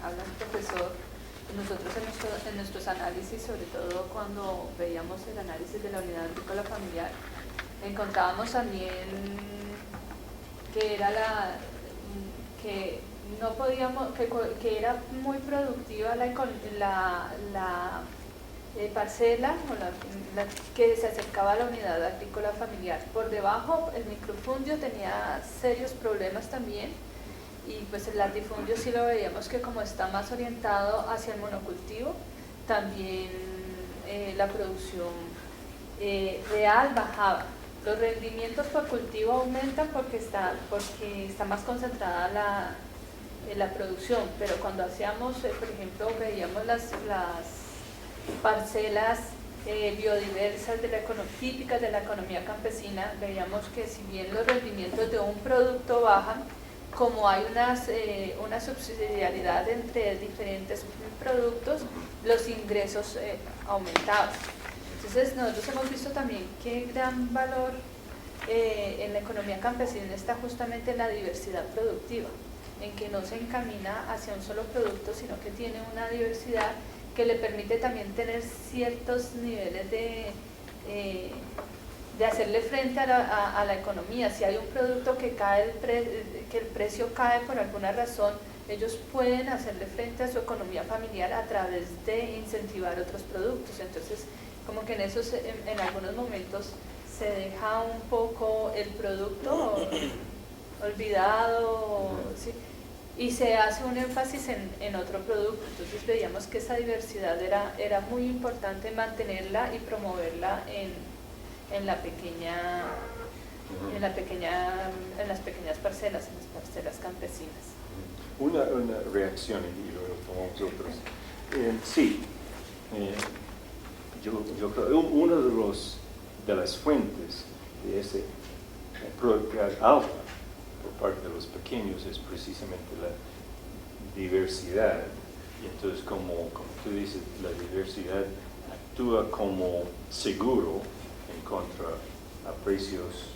habla el profesor, nosotros en nuestros análisis, sobre todo cuando veíamos el análisis de la unidad agrícola familiar, encontrábamos también que era que no podíamos, que era muy productiva la parcela que se acercaba a la unidad agrícola familiar. Por debajo el microfundio tenía serios problemas también, y pues el latifundio sí lo veíamos que como está más orientado hacia el monocultivo, también la producción real bajaba. Los rendimientos por cultivo aumentan porque está más concentrada la producción, pero cuando hacíamos, por ejemplo, veíamos las parcelas biodiversas típicas de la economía campesina, veíamos que si bien los rendimientos de un producto bajan, como hay una subsidiariedad entre diferentes productos, los ingresos aumentaban. Entonces nosotros hemos visto también que gran valor en la economía campesina está justamente en la diversidad productiva, en que no se encamina hacia un solo producto, sino que tiene una diversidad que le permite también tener ciertos niveles de hacerle frente a la economía. Si hay un producto que que el precio cae por alguna razón, ellos pueden hacerle frente a su economía familiar a través de incentivar otros productos. Entonces, como que en algunos momentos se deja un poco el producto olvidado, ¿sí? Y se hace un énfasis en otro producto. Entonces veíamos que esa diversidad era muy importante mantenerla y promoverla en las pequeñas parcelas, en las parcelas campesinas. Una reacción y luego tomamos otros. Sí, yo creo una de las fuentes de esa productividad alta por parte de los pequeños es precisamente la diversidad. Y entonces, como tú dices, la diversidad actúa como seguro en contra a precios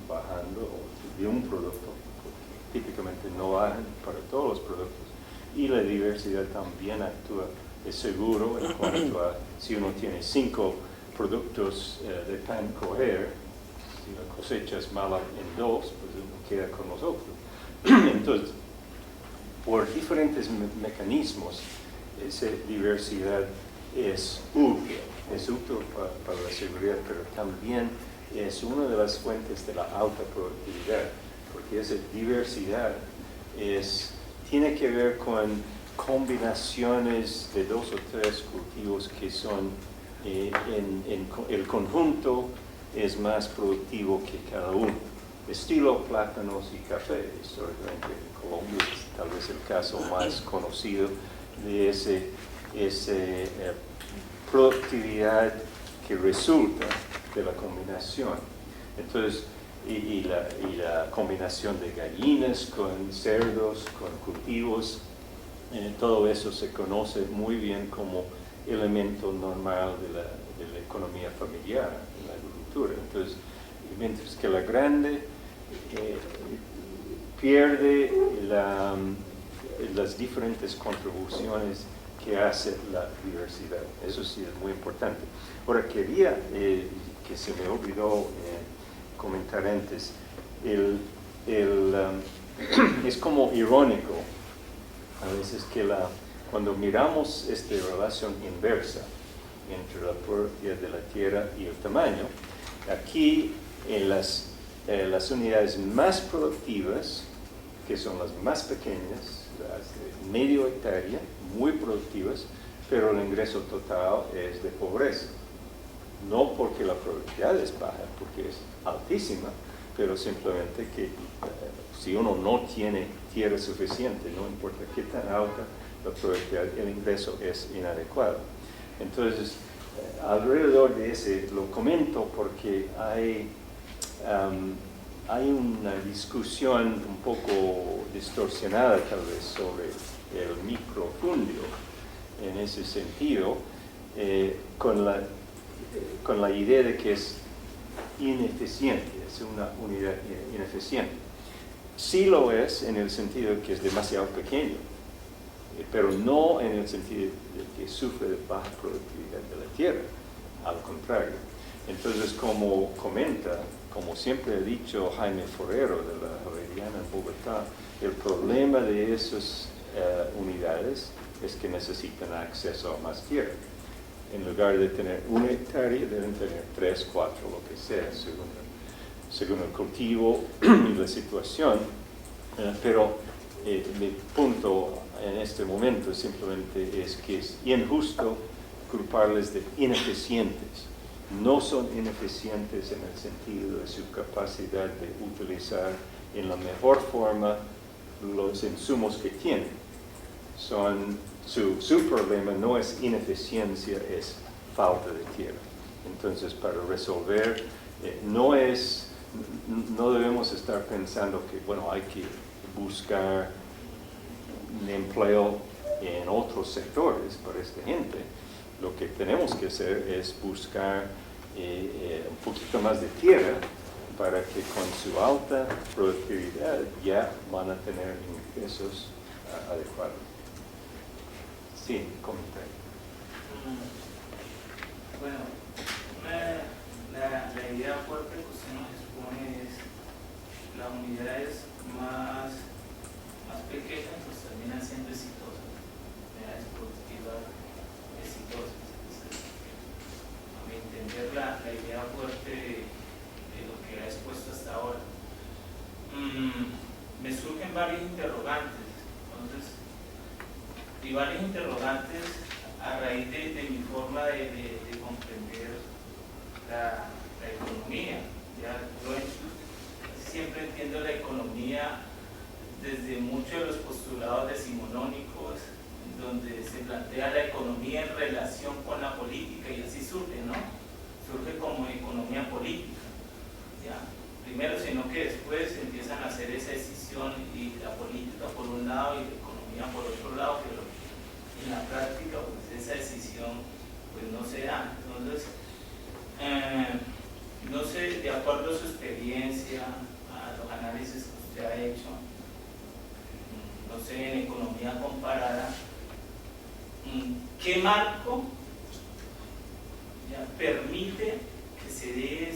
bajando de un producto, porque típicamente no bajan para todos los productos. Y la diversidad también actúa de seguro en cuanto a si uno tiene 5 productos de pan coger, si la cosecha es mala en 2, pues uno queda con los otros. Entonces, por diferentes mecanismos, esa diversidad es útil para la seguridad, pero también es una de las fuentes de la alta productividad, porque esa diversidad tiene que ver con combinaciones de 2 o 3 cultivos que son el conjunto es más productivo que cada uno. Estilo plátanos y café, históricamente en Colombia es tal vez el caso más conocido de esa productividad que resulta de la combinación. Entonces, y la combinación de gallinas con cerdos, con cultivos, todo eso se conoce muy bien como elemento normal de la economía familiar, de la agricultura. Entonces, mientras que la grande pierde las diferentes contribuciones que hace la diversidad. Eso sí es muy importante. Ahora, quería, que se me olvidó comentar antes, es como irónico a veces que cuando miramos esta relación inversa entre la productividad de la tierra y el tamaño, aquí en las unidades más productivas, que son las más pequeñas, las de medio hectárea, muy productivas, pero el ingreso total es de pobreza. No porque la productividad es baja, porque es altísima, pero simplemente que si uno no tiene tierra suficiente, no importa qué tan alta la productividad, el ingreso es inadecuado. Entonces, alrededor de ese, lo comento porque hay una discusión un poco distorsionada tal vez sobre el microfundio en ese sentido, con la idea de que es ineficiente, es una unidad ineficiente. Sí lo es en el sentido de que es demasiado pequeño. pero no en el sentido de que sufre de baja productividad de la tierra, al contrario. Entonces, como comenta, como siempre ha dicho Jaime Forero de la Javeriana en Bogotá, el problema de esas unidades es que necesitan acceso a más tierra. En lugar de tener 1 hectárea, deben tener 3, 4, lo que sea, según el cultivo y la situación. Pero mi punto en este momento simplemente es que es injusto culparles de ineficientes. No son ineficientes en el sentido de su capacidad de utilizar en la mejor forma los insumos que tienen. Su problema no es ineficiencia, es falta de tierra. Entonces, para resolver, no debemos estar pensando que, bueno, hay que buscar un empleo en otros sectores para esta gente. Lo que tenemos que hacer es buscar un poquito más de tierra para que con su alta productividad ya van a tener ingresos adecuados. Sí, comentario. Bueno, la idea fuerte que usted nos expone es las unidades más pequeñas pues terminan siendo exitosas, unidades productivas exitosas. A mi entender la idea fuerte de lo que ha expuesto hasta ahora. Me surgen varios interrogantes, entonces, y varios interrogantes a raíz de mi forma de comprender la economía. Ya, yo siempre entiendo la economía desde muchos de los postulados decimonónicos, donde se plantea la economía en relación con la política, y así surge, ¿no? Surge como economía política, ¿ya? Primero, sino que después empiezan a hacer esa decisión, y la política por un lado y la economía por otro lado, pero en la práctica pues esa decisión pues no se da. Entonces, no sé, de acuerdo a su experiencia, a los análisis que usted ha hecho, no sé, en economía comparada, ¿qué marco ya permite que se dé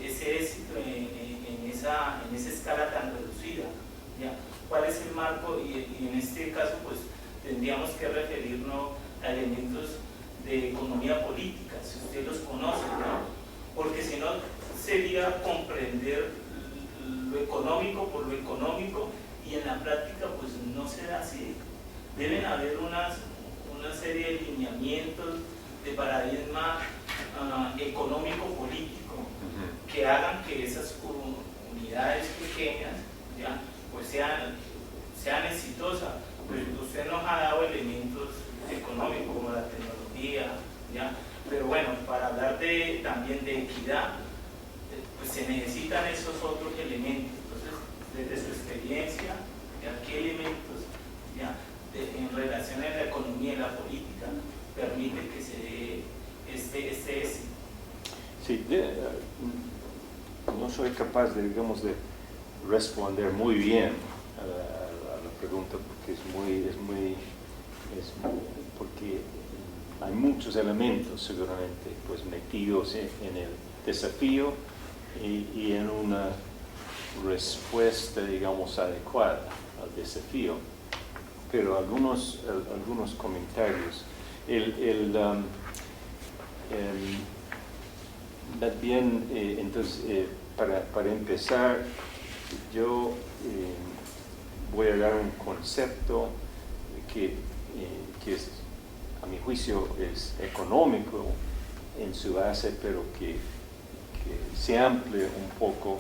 ese éxito en esa escala tan reducida? ¿Ya? ¿Cuál es el marco? Y en este caso pues tendríamos que referirnos a elementos de economía política, si usted los conoce, ¿no? Porque si no sería comprender lo económico por lo económico, y en la práctica pues no será así. Deben haber una serie de lineamientos de paradigma económico-político que hagan que esas unidades pequeñas ya pues sean exitosas. Pues usted nos ha dado elementos económicos como la tecnología, ¿ya? Pero bueno, para hablar también de equidad, pues se necesitan esos otros elementos. Entonces, desde su experiencia, ¿ya? ¿Qué elementos ya en relación a la economía y la política permite que se dé este éxito? Sí, no soy capaz de responder muy bien a la pregunta, porque porque hay muchos elementos seguramente pues metidos en el desafío y en una respuesta adecuada al desafío. Pero algunos comentarios. Bien, entonces, para empezar, yo voy a dar un concepto que es, a mi juicio, es económico en su base, pero que se amplía un poco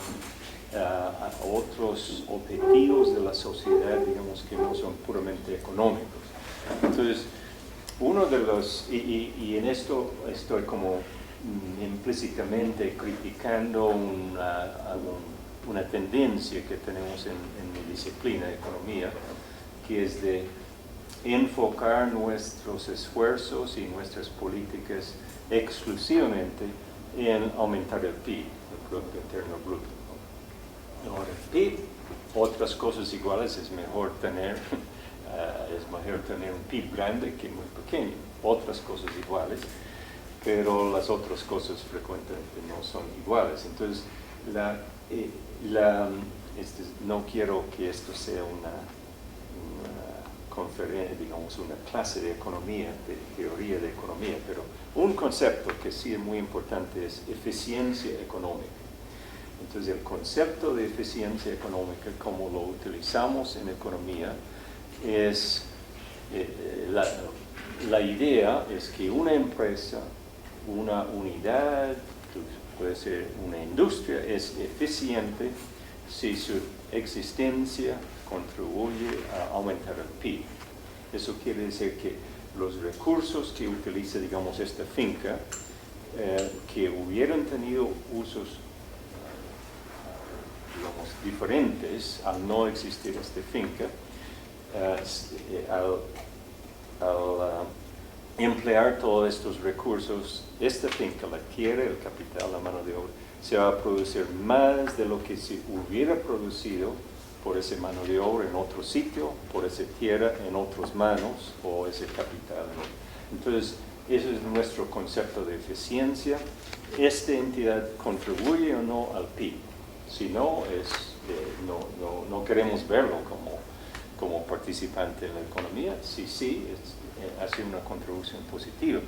a otros objetivos de la sociedad, que no son puramente económicos. Entonces, uno de los, y en esto estoy como implícitamente criticando una tendencia que tenemos en mi disciplina de economía, que es de enfocar nuestros esfuerzos y nuestras políticas exclusivamente en aumentar el PIB, el Producto Interno Bruto. Ahora, el PIB, otras cosas iguales, es mejor tener Es mejor tener un PIB grande que muy pequeño. Otras cosas iguales, pero las otras cosas frecuentemente no son iguales. Entonces, no quiero que esto sea una conferencia, digamos, una clase de economía, de teoría de economía, pero un concepto que sí es muy importante es eficiencia económica. Entonces, el concepto de eficiencia económica, como lo utilizamos en economía, es la idea es que una empresa, una unidad, puede ser una industria, es eficiente si su existencia contribuye a aumentar el PIB. Eso quiere decir que los recursos que utiliza, digamos, esta finca, que hubieran tenido usos, digamos, diferentes al no existir esta finca, al emplear todos estos recursos, esta finca, la tierra, el capital, la mano de obra, se va a producir más de lo que se hubiera producido por esa mano de obra en otro sitio, por esa tierra en otras manos o ese capital. Entonces, ese es nuestro concepto de eficiencia. ¿Esta entidad contribuye o no al PIB? Si no, no queremos verlo como participante en la economía. Si sí, hace una contribución positiva.